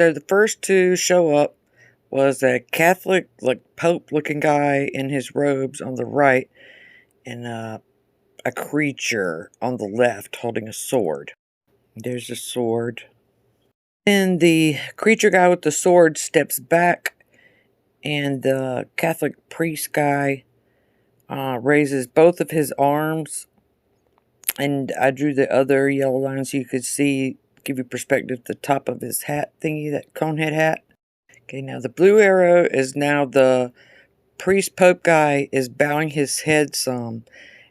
So the first to show up was a Catholic, like Pope-looking guy in his robes on the right, and a creature on the left holding a sword. There's a sword. Then the creature guy with the sword steps back, and the Catholic priest guy raises both of his arms, and I drew the other yellow line so you could see, give you perspective, the top of his hat thingy, that conehead hat. Okay, now the blue arrow is now the priest pope guy is bowing his head some.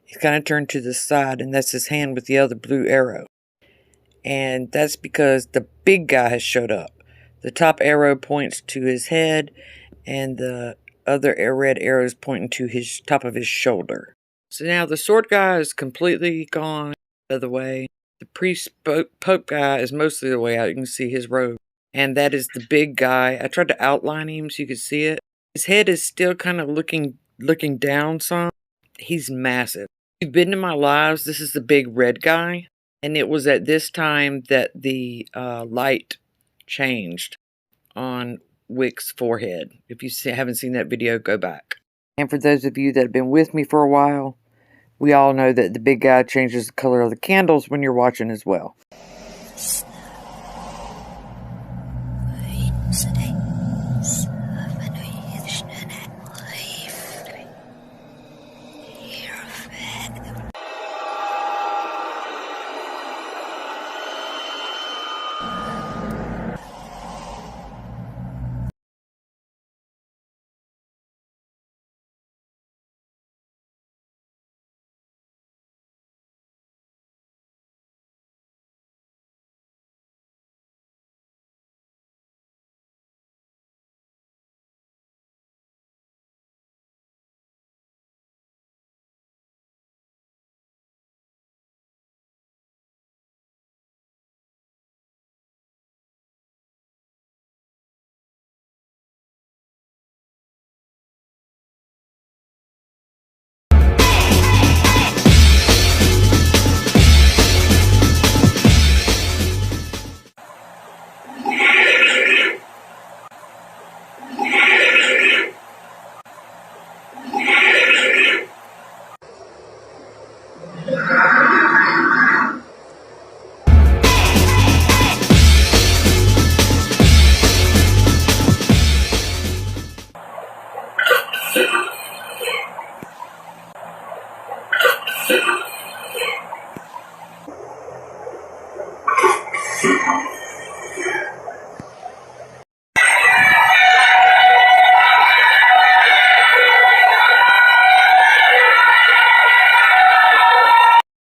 He's kind of turned to the side, and that's his hand with the other blue arrow. And that's because the big guy has showed up. The top arrow points to his head, and the other red arrow is pointing to his top of his shoulder. So now the sword guy is completely gone the other way. The priest pope guy is mostly the way out. You can see his robe. And that is the big guy. I tried to outline him so you could see it. His head is still kind of looking down some. He's massive. If you've been to my lives, this is the big red guy. And it was at this time that the light changed on Wick's forehead. If you haven't seen that video, go back. And for those of you that have been with me for a while, we all know that the big guy changes the color of the candles when you're watching as well.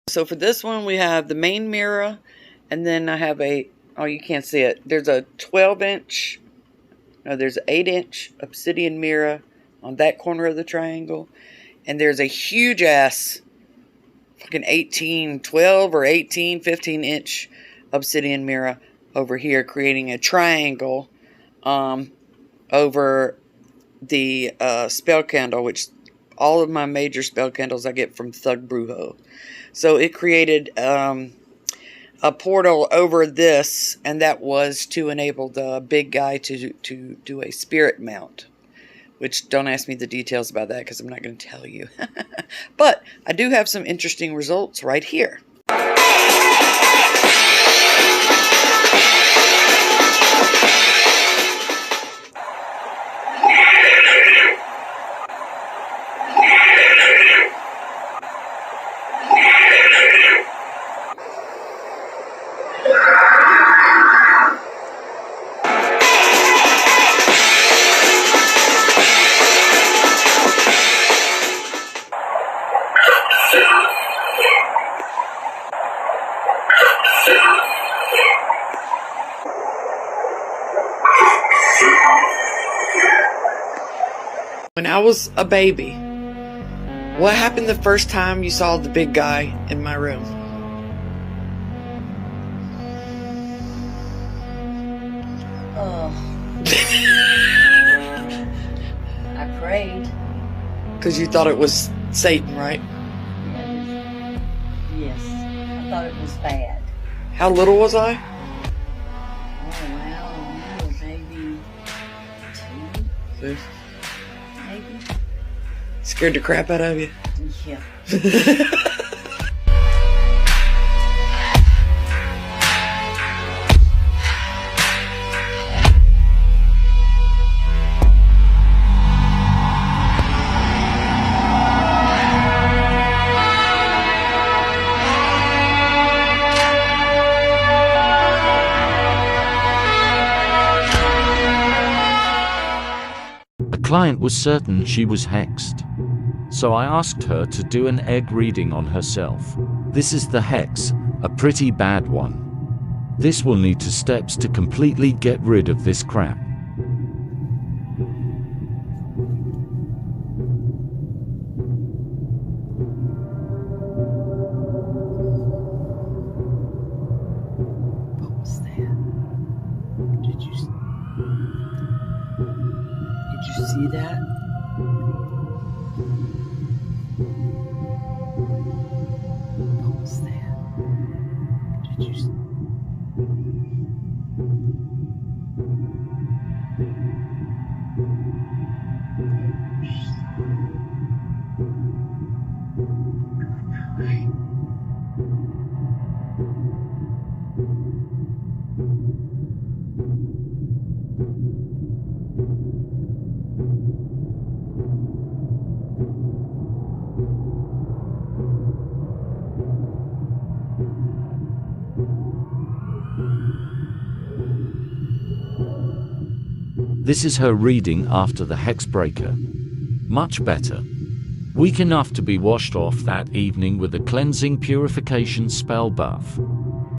So for this one, we have the main mirror, and then I have oh, you can't see it. There's a 12-inch, no, there's an 8-inch obsidian mirror on that corner of the triangle. And there's a huge-ass fucking 12 or 18, 15-inch obsidian mirror over here, creating a triangle over the spell candle, which all of my major spell candles I get from Thug Brujo. So it created a portal over this, and that was to enable the big guy to do a spirit mount. Which, don't ask me the details about that because I'm not going to tell you. But I do have some interesting results right here. When I was a baby, what happened the first time you saw the big guy in my room? I prayed. Because you thought it was Satan, right? Yes. I thought it was bad. How little was I? Oh, well, I was Boo? Maybe. Scared the crap out of you? Yeah. A client was certain she was hexed. So I asked her to do an egg reading on herself. This is the hex, a pretty bad one. This will need 2 steps to completely get rid of this crap. What was that? Did you see that? What was that? Did you? This is her reading after the hex breaker. Much better. Weak enough to be washed off that evening with a cleansing purification spell buff.